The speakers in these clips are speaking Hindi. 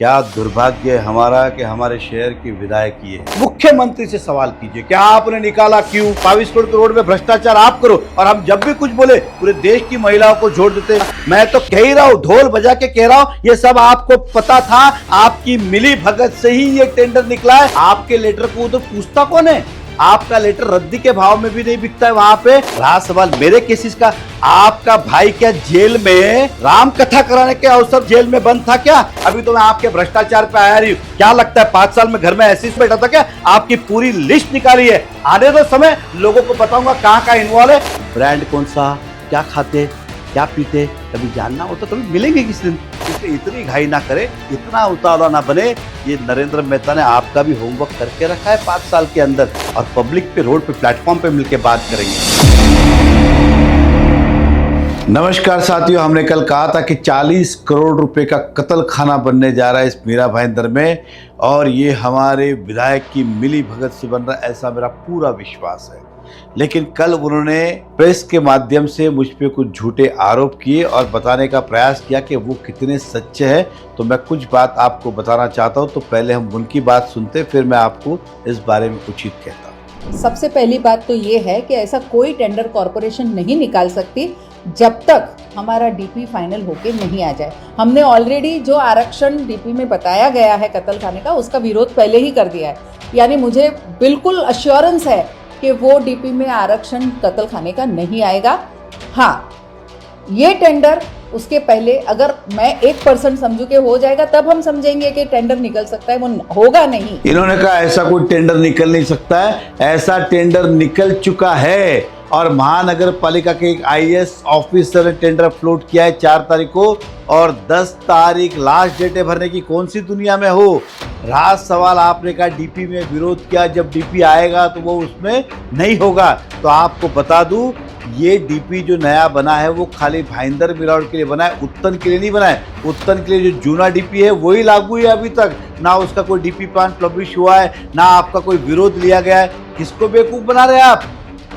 क्या दुर्भाग्य है हमारा कि हमारे शहर की विधायक ये है। मुख्यमंत्री से सवाल कीजिए, क्या आपने निकाला क्यों? 22 करोड़ में भ्रष्टाचार आप करो और हम जब भी कुछ बोले पूरे देश की महिलाओं को जोड़ देते। मैं तो कह ही रहा हूँ, ढोल बजा के कह रहा हूँ, ये सब आपको पता था। आपकी मिली भगत से ही ये टेंडर निकला है। आपके लेटर को तो पूछता कौन है? आपका लेटर रद्दी के भाव में भी नहीं बिकता है वहां पे। रहा सवाल मेरे केसेस का, आपका भाई क्या जेल में राम कथा कराने के अवसर जेल में बंद था क्या? अभी तो मैं आपके भ्रष्टाचार पे आया रही हूँ। क्या लगता है 5 साल में घर में ऐसे ही बैठा था क्या? आपकी पूरी लिस्ट निकाली है। आने दो समय, लोगों को बताऊंगा कहाँ कहाँ इन्वॉल्व है। ब्रांड कौन सा, क्या खाते, क्या पीते, कभी जानना हो तो कभी मिलेंगे किसी दिन। इसलिए इतनी घाई ना करे, इतना उतावला ना बने। ये नरेंद्र मेहता ने आपका भी होमवर्क करके रखा है 5 साल के अंदर, और पब्लिक पे, रोड पे, प्लेटफॉर्म पे मिलके बात करेंगे। नमस्कार साथियों, हमने कल कहा था कि 40 करोड़ रुपए का कत्ल खाना बनने जा रहा है इस मीरा भाईंदर में, और ये हमारे विधायक की मिली भगत से बन रहा है, ऐसा मेरा पूरा विश्वास है। लेकिन कल उन्होंने प्रेस के माध्यम से मुझ पे कुछ झूठे आरोप किए और बताने का प्रयास किया कि वो कितने सच्चे हैं। तो मैं कुछ बात आपको बताना चाहता हूं। तो पहले हम उनकी बात सुनते, फिर मैं आपको इस बारे में कुछ ही कहता हूं। सबसे पहली बात तो ये है कि ऐसा कोई टेंडर कॉरपोरेशन नहीं निकाल सकती जब तक हमारा डीपी फाइनल होके नहीं आ जाए। हमने ऑलरेडी जो आरक्षण डीपी में बताया गया है कत्ल खाने का, उसका विरोध पहले ही कर दिया है। यानी मुझे बिल्कुल अश्योरेंस है कि वो डीपी में आरक्षण कत्ल खाने का नहीं आएगा। हाँ, ये टेंडर उसके पहले अगर मैं 1% समझू के हो जाएगा, तब हम समझेंगे कि टेंडर निकल सकता है। वो होगा नहीं। इन्होंने कहा ऐसा कोई टेंडर निकल नहीं सकता है। ऐसा टेंडर निकल चुका है, और महानगर पालिका के एक IAS ऑफिसर ने टेंडर फ्लोट किया है 4 तारीख को, और 10 तारीख लास्ट डेट है भरने की। कौन सी दुनिया में हो? राज सवाल आपने कहा डीपी में विरोध किया, जब डीपी आएगा तो वो उसमें नहीं होगा। तो आपको बता दूं, ये डीपी जो नया बना है वो खाली भाईंदर मिलावट के लिए बना है, उत्तन के लिए नहीं बना है। उत्तन के लिए जो जूना डीपी है वही लागू है अभी तक। ना उसका कोई डीपी प्लान पब्लिश हुआ है, ना आपका कोई विरोध लिया गया है। किसको बेवकूफ बना रहे हैं आप?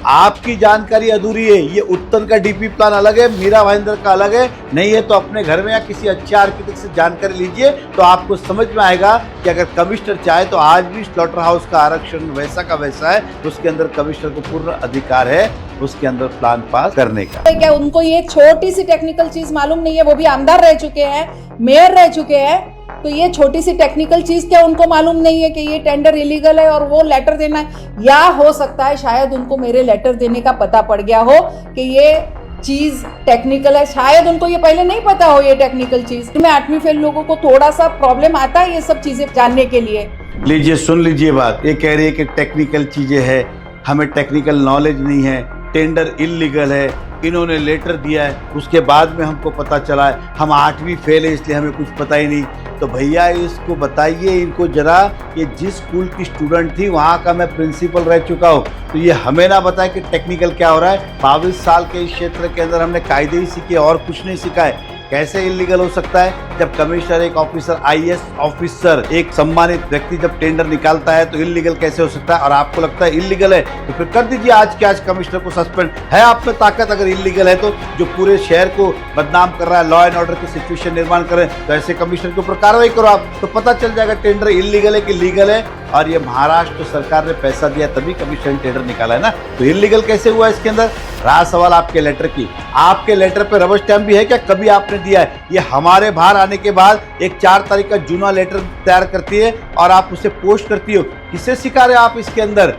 आपकी जानकारी अधूरी है। ये उत्तन का डीपी प्लान अलग है, मीरा भाईंदर का अलग है। नहीं है तो अपने घर में या किसी अच्छे आर्किटेक्ट से जानकारी लीजिए, तो आपको समझ में आएगा कि अगर कमिश्नर चाहे तो आज भी स्लॉटर हाउस का आरक्षण वैसा का वैसा है। उसके अंदर कमिश्नर को पूर्ण अधिकार है उसके अंदर प्लान पास करने का। क्या उनको ये छोटी सी टेक्निकल चीज मालूम नहीं है? वो भी आमदार रह चुके हैं, मेयर रह चुके हैं, तो ये छोटी सी टेक्निकल चीज क्या उनको मालूम नहीं है कि ये टेंडर इलीगल है और वो लेटर देना है? या हो सकता है शायद उनको मेरे लेटर देने का पता पड़ गया हो कि ये चीज टेक्निकल है। शायद उनको ये पहले नहीं पता हो ये टेक्निकल चीज। मैं 8वीं फेल लोगों को थोड़ा सा प्रॉब्लम आता है ये सब चीजें जानने के लिए। लीजिए, सुन लीजिए बात। ये कह रही है कि टेक्निकल चीजें है, हमें टेक्निकल नॉलेज नहीं है, टेंडर इलीगल है, इन्होंने लेटर दिया है, उसके बाद में हमको पता चला है, हम 8वीं फेल है इसलिए हमें कुछ पता ही नहीं। तो भैया इसको बताइए इनको जरा, ये जिस स्कूल की स्टूडेंट थी वहाँ का मैं प्रिंसिपल रह चुका हूँ, तो ये हमें ना बताए कि टेक्निकल क्या हो रहा है। 22 साल के इस क्षेत्र के अंदर हमने कायदे ही सीखे और कुछ नहीं सीखा है। कैसे इलीगल हो सकता है? जब कमिश्नर, एक ऑफिसर, IAS ऑफिसर, एक सम्मानित व्यक्ति जब टेंडर निकालता है तो इलीगल कैसे हो सकता है? और आपको लगता है इलीगल है तो फिर कर दीजिए आज के आज कमिश्नर को सस्पेंड। है आप में ताकत अगर इलीगल है तो, जो पूरे शहर को बदनाम कर रहा है, लॉ एंड ऑर्डर की सिचुएशन निर्माण कर रहे हैं, तो ऐसे कमिश्नर के ऊपर कार्रवाई करो आप, तो पता चल जाएगा टेंडर इलीगल है कि लीगल है। और ये महाराष्ट्र सरकार ने पैसा दिया तभी कमिश्नर ने टेंडर निकाला है ना, तो इलीगल कैसे हुआ इसके अंदर? रहा सवाल आपके लेटर की, आपके लेटर पे रबर स्टैम्प भी है क्या? कभी आपने दिया है? ये हमारे बाहर आने के बाद एक 4 तारीख का जूना लेटर तैयार करती है और आप उसे पोस्ट करती हो। किसे सिखा रहे हो आप इसके अंदर?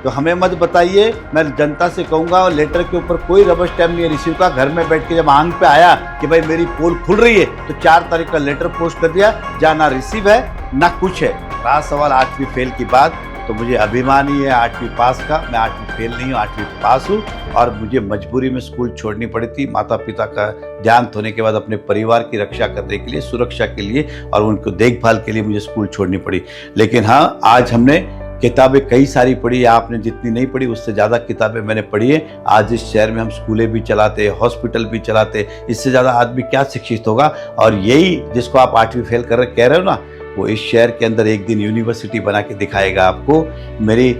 तो हमें मत बताइए। मैं जनता से कहूंगा, लेटर के ऊपर कोई रबर स्टैम्प नहीं है रिसीव का। घर में बैठ के जब आंग पे आया कि भाई मेरी पोल खुल रही है, तो 4 तारीख का लेटर पोस्ट कर दिया, जहाँ ना रिसीव है ना कुछ है। रहा सवाल 8वीं फेल की बात, तो मुझे अभिमान ही है 8वीं पास का। मैं 8वीं फेल नहीं हूँ, 8वीं पास हूँ, और मुझे मजबूरी में स्कूल छोड़नी पड़ी थी। माता पिता का देहांत होने के बाद अपने परिवार की रक्षा करने के लिए, सुरक्षा के लिए और उनको देखभाल के लिए मुझे स्कूल छोड़नी पड़ी। लेकिन हाँ, आज हमने किताबें कई सारी पढ़ी। आपने जितनी नहीं पढ़ी उससे ज़्यादा किताबें मैंने पढ़ी है। आज इस शहर में हम स्कूलें भी चलाते, हॉस्पिटल भी चलाते, इससे ज़्यादा आदमी क्या शिक्षित होगा? और यही जिसको आप 8वीं फेल कर कह रहे हो ना, वो इस शहर के अंदर एक दिन यूनिवर्सिटी बना के दिखाएगा आपको। मेरी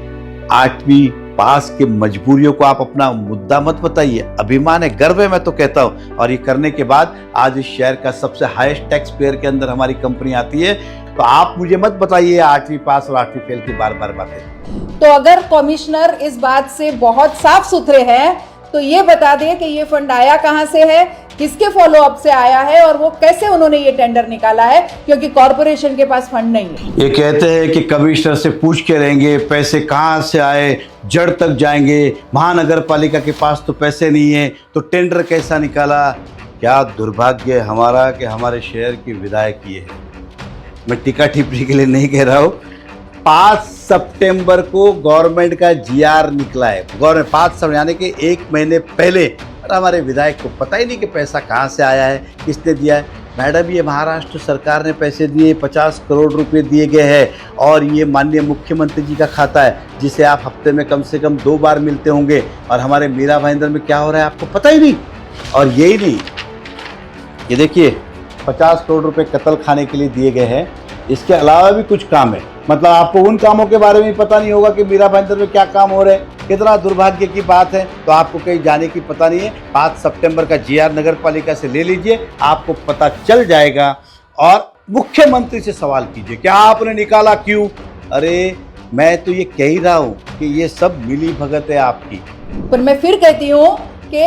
8वीं पास के मजबूरियों को आप अपना मुद्दा मत बताइए। अभिमान है, गर्व है, मैं तो कहता हूँ। और ये करने के बाद आज इस शहर का सबसे हाईएस्ट टैक्स पेयर के अंदर हमारी कंपनी आती है। तो आप मुझे मत बताइए 8वीं पास और 8वीं फेल की बार बार बातें। तो अगर कमिश्नर इस बात से बहुत साफ सुथरे हैं तो ये बता दें कि ये फंड आया कहां से है, किसके फॉलो अप से आया है और वो कैसे उन्होंने ये टेंडर निकाला है, क्योंकि कॉरपोरेशन के पास फंड नहीं है। ये कहते हैं कि कमिश्नर से पूछ के रहेंगे पैसे कहाँ से आए, जड़ तक जाएंगे, महानगर पालिका के पास तो पैसे नहीं है तो टेंडर कैसा निकाला। क्या दुर्भाग्य है हमारा कि हमारे शहर की विधायक ये है। मैं टीका टिप्पणी के लिए नहीं कह रहा हूँ। 5 सितंबर को गवर्नमेंट का जीआर निकला है, गवर्नमेंट 5 सितंबर यानी कि 1 महीने पहले, और हमारे विधायक को पता ही नहीं कि पैसा कहाँ से आया है, किसने दिया है। मैडम, ये महाराष्ट्र सरकार ने पैसे दिए, 50 करोड़ रुपए दिए गए हैं और ये माननीय मुख्यमंत्री जी का खाता है जिसे आप हफ्ते में कम से कम 2 बार मिलते होंगे। और हमारे मीरा भाईंदर में क्या हो रहा है आपको पता ही नहीं। और यही नहीं, ये देखिए 50 करोड़ रुपए कत्ल खाने के लिए दिए गए हैं। इसके अलावा भी कुछ काम है, मतलब आपको उन कामों के बारे में पता नहीं होगा कि मीरा भाईंदर में क्या काम हो रहे हैं। कितना दुर्भाग्य की बात है। तो आपको कहीं जाने की पता नहीं है। 5 सितंबर का जीआर नगर पालिका से ले लीजिए, आपको पता चल जाएगा। और मुख्यमंत्री से सवाल कीजिए क्या आपने निकाला, क्यों। अरे मैं तो ये कह ही रहा हूँ कि ये सब मिली भगत है आपकी। पर मैं फिर कहती हूँ कि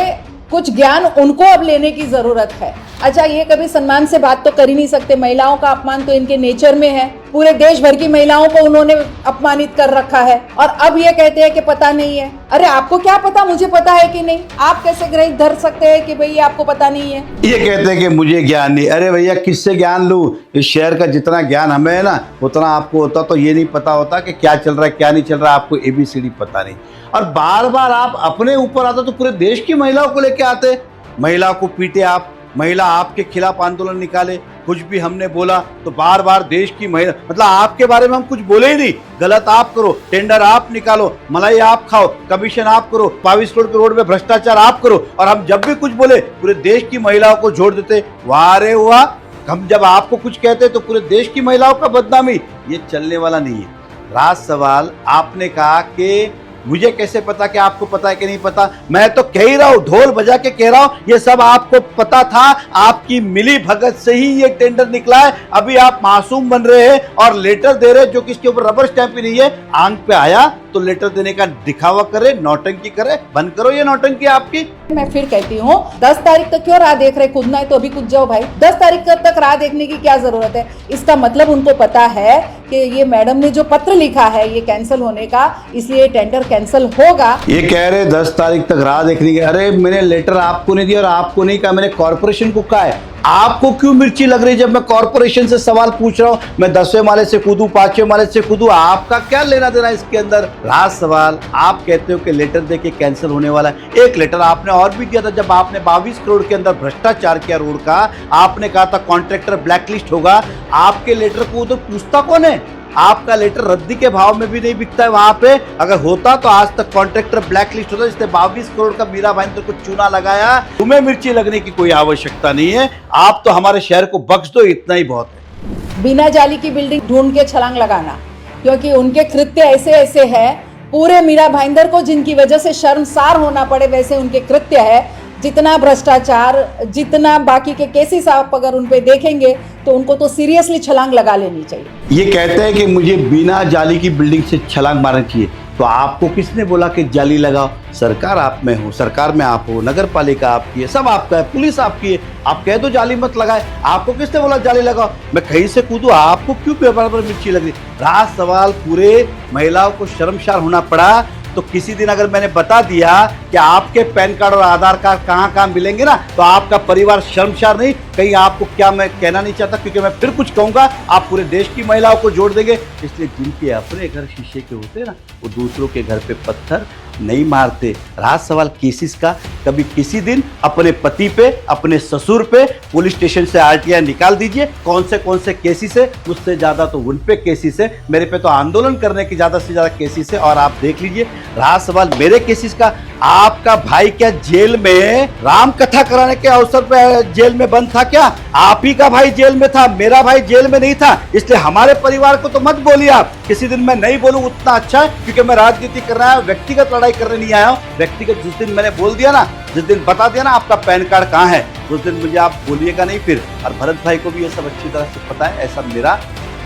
कुछ ज्ञान उनको अब लेने की जरूरत है। अच्छा, ये कभी सम्मान से बात तो कर ही नहीं सकते, महिलाओं का अपमान तो इनके नेचर में है। पूरे देश भर की महिलाओं को उन्होंने अपमानित कर रखा है और अब ये कहते हैं कि पता नहीं है। अरे आपको क्या पता मुझे पता है कि नहीं? आप कैसे ग्रहित धर सकते हैं कि भाई आपको पता नहीं है? ये कहते हैं कि मुझे ज्ञान नहीं। अरे भैया, किससे ज्ञान लूं? इस शहर का जितना ज्ञान हमें है ना उतना आपको होता तो ये नहीं पता होता कि क्या चल रहा है क्या नहीं चल रहा है। आपको ABCD पता नहीं। और बार बार आप अपने ऊपर आते तो पूरे देश की महिलाओं को लेके आते, महिला को पीटे आप, महिला आपके खिलाफ आंदोलन निकाले। कुछ भी हमने बोला तो बार बार देश की महिला, मतलब आपके बारे में हम कुछ बोले ही नहीं। गलत आप करो, टेंडर आप निकालो, मलाई आप खाओ, कमीशन आप करो, 22 करोड़ के रोड में भ्रष्टाचार आप करो। और हम जब भी कुछ बोले पूरे देश की महिलाओं को जोड़ देते। वाह रे वाह, हम जब आपको कुछ कहते तो पूरे देश की महिलाओं का बदनामी। ये चलने वाला नहीं है। राज सवाल आपने कहा कि मुझे कैसे पता कि आपको पता है कि नहीं पता। मैं तो कह ही रहा हूं, ढोल बजा के कह रहा हूं, ये सब आपको पता था। आपकी मिली भगत से ही ये टेंडर निकला है। अभी आप मासूम बन रहे हैं और लेटर दे रहे हैं जो कि इसके ऊपर रबर स्टैंप ही नहीं है। आंख पे आया तो लेटर देने का दिखावा करे, नौटंकी करे। बंद करो ये नौटंकी आपकी। मैं फिर कहती हूँ 10 तारीख तक क्यों राह देख रहे? कूदना है तो अभी कूद जाओ भाई। 10 तारीख तक राह देखने की क्या जरूरत है? इसका मतलब उनको पता है कि ये मैडम ने जो पत्र लिखा है ये कैंसिल होने का, इसलिए टेंडर कैंसिल होगा। ये कह रहे 10 तारीख तक राह देखने की। अरे मैंने लेटर आपको नहीं दिया और आपको नहीं कहा, मैंने कॉर्पोरेशन को कहा है। आपको क्यों मिर्ची लग रही जब मैं कॉर्पोरेशन से सवाल पूछ रहा हूं? मैं 10वें माले से कूदूं, 5वें माले से कूदूं, आपका क्या लेना देना इसके अंदर? राज सवाल आप कहते हो कि लेटर देके कैंसिल होने वाला है। एक लेटर आपने और भी दिया था जब आपने 22 करोड़ के अंदर भ्रष्टाचार किया रोड का। आपने कहा था कॉन्ट्रैक्टर ब्लैकलिस्ट होगा। आपके लेटर को उधर पूछता कौन है? आपका लेटर रद्दी के भाव में भी नहीं बिकता है वहां पे। अगर होता तो आज तक कॉन्ट्रैक्टर ब्लैकलिस्ट होता, जिसने 22 करोड़ का मीरा भाईंदर को चूना लगाया। तुम्हें मिर्ची लगने की कोई आवश्यकता नहीं है। आप तो हमारे शहर को बख्श दो, इतना ही बहुत है। बिना जाली की बिल्डिंग ढूंढ के छलांग लगाना, क्योंकि उनके कृत्य ऐसे ऐसे हैं। पूरे मीरा भाईंदर को जिनकी वजह से शर्मसार होना पड़े वैसे उनके कृत्य है। जितना भ्रष्टाचार, जितना बाकी के केसेस आप अगर उन पे देखेंगे तो उनको तो सीरियसली छलांग लगा लेनी चाहिए। ये कहते हैं कि मुझे बिना जाली की बिल्डिंग से छलांग मारना चाहिए। तो आपको किसने बोला कि जाली लगाओ? सरकार आप में हो, सरकार में आप हो, नगर पालिका आपकी है, सब आपका है, पुलिस आपकी है। आप कह दो जाली मत लगाए, आपको किसने बोला जाली लगाओ? मैं कहीं से कूदूं, आपको क्यों पेपर पर मिर्ची लग रही? राज सवाल पूरे महिलाओं को शर्मसार होना पड़ा। तो किसी दिन अगर मैंने बता दिया कि आपके पैन कार्ड और आधार कार्ड कहाँ कहाँ मिलेंगे ना, तो आपका परिवार शर्मसार नहीं, कहीं आपको क्या मैं कहना नहीं चाहता, क्योंकि मैं फिर कुछ कहूंगा आप पूरे देश की महिलाओं को जोड़ देंगे। इसलिए जिनके अपने घर शीशे के होते ना, वो दूसरों के घर पे पत्थर नहीं मारते। राज सवाल केसेस का कभी किसी दिन अपने पति पे, अपने ससुर पे पुलिस स्टेशन से RTI निकाल दीजिए। कौन से केसेस है? मुझसे ज्यादा तो उन पे केसेस है, मेरे पे तो आंदोलन करने की ज्यादा से ज्यादा केसेस है। और आप देख लीजिए राज सवाल मेरे केसेस का आपका भाई क्या जेल में राम कथा कराने के अवसर पे जेल में बंद था क्या? आप ही का भाई जेल में था, मेरा भाई जेल में नहीं था। इसलिए हमारे परिवार को तो मत बोलिए आप। किसी दिन मैं नहीं बोलूं उतना अच्छा है, क्योंकि मैं राजनीति कर रहा हूं, व्यक्तिगत लड़ाई करने नहीं आया हूं। व्यक्तिगत जिस दिन मैंने बोल दिया ना, जिस दिन बता दिया ना आपका पैन कार्ड कहाँ है, उस दिन मुझे आप बोलिएगा नहीं फिर। और भरत भाई को भी ये सब अच्छी तरह से पता है, ऐसा मेरा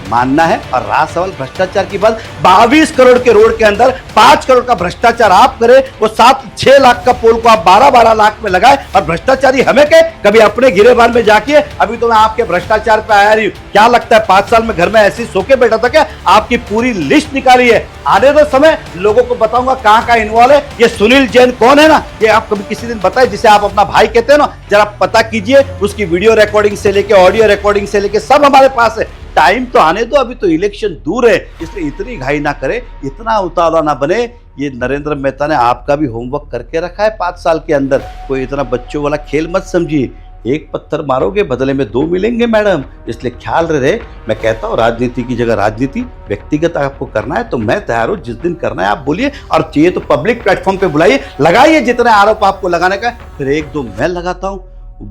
मानना है। और रहा सवाल भ्रष्टाचार की बात, 22 करोड़ के रोड के अंदर 5 करोड़ का भ्रष्टाचार आप करे, वो 7-6 लाख का पोल को आप 12-12 लाख में लगाए, और भ्रष्टाचारी हमें के कभी अपने गिरेबान में जाके। अभी तो मैं आपके भ्रष्टाचार पे आया रही हूं। क्या लगता है 5 साल में घर में ऐसे सो के बैठा था क्या? आपकी पूरी लिस्ट निकाली है, आने दो समय, लोगों को बताऊंगा कहां इन्वॉल्व है। ये सुनील जैन कौन है ना, ये आप कभी किसी दिन बताए, जिसे आप अपना भाई कहते हैं ना, जरा पता कीजिए। उसकी वीडियो रिकॉर्डिंग से लेके ऑडियो रिकॉर्डिंग से लेके सब हमारे पास है। टाइम तो आने दो, अभी तो इलेक्शन दूर है, इसलिए इतनी घाई ना करे, इतना उतावला ना बने। ये नरेंद्र मेहता ने आपका भी होमवर्क करके रखा है 5 साल के अंदर। कोई इतना बच्चों वाला खेल मत समझिए। एक पत्थर मारोगे बदले में 2 मिलेंगे मैडम, इसलिए ख्याल रहे। मैं कहता हूँ राजनीति की जगह राजनीति व्यक्तिगत आपको करना है तो मैं तैयार हूँ, जिस दिन करना है आप बोलिए। और चाहिए तो पब्लिक प्लेटफॉर्म पे बुलाइए, लगाइए जितने आरोप आपको लगाने का, फिर 1-2 मैं लगाता हूँ।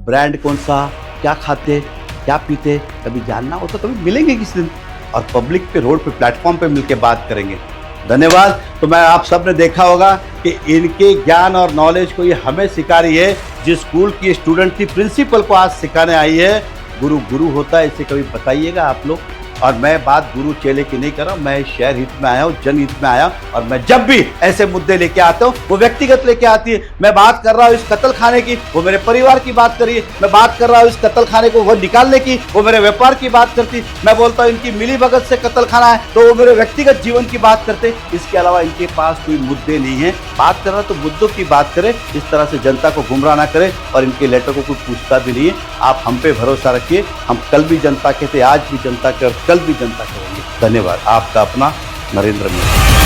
ब्रांड कौन सा, क्या खाते, क्या पीते, कभी जानना हो तो कभी मिलेंगे किसी दिन, और पब्लिक पे रोड पे प्लेटफॉर्म पे मिलके बात करेंगे। धन्यवाद। तो मैं आप सब ने देखा होगा कि इनके ज्ञान और नॉलेज को ये हमें सिखा रही है। जिस स्कूल की स्टूडेंट थी, प्रिंसिपल को आज सिखाने आई है। गुरु गुरु होता है, इसे कभी बताइएगा आप लोग। और मैं बात गुरु चेले की नहीं कर रहा हूँ, मैं शहर हित में आया हूँ, जनहित में आया हूँ। और मैं जब भी ऐसे मुद्दे लेके आता हूँ वो व्यक्तिगत लेके आती है। मैं बात कर रहा हूँ इस कत्ल खाने की, वो मेरे परिवार की बात करिए। मैं बात कर रहा हूँ इस कत्ल खाने को वो निकालने की, वो मेरे व्यापार की बात करती। मैं बोलता हूँ इनकी मिली भगत से कत्ल खाना है, तो वो मेरे व्यक्तिगत जीवन की बात करते। इसके अलावा इनके पास कोई मुद्दे नहीं है। बात कर रहा तो मुद्दों की बात करे, इस तरह से जनता को गुमराह ना करे। और इनके लेटर को कोई पूछता भी नहीं है। आप हम पे भरोसा रखिए, हम कल भी जनता के थे, आज भी जनता के, और कल भी जनता के। धन्यवाद। आपका अपना नरेंद्र मेहता।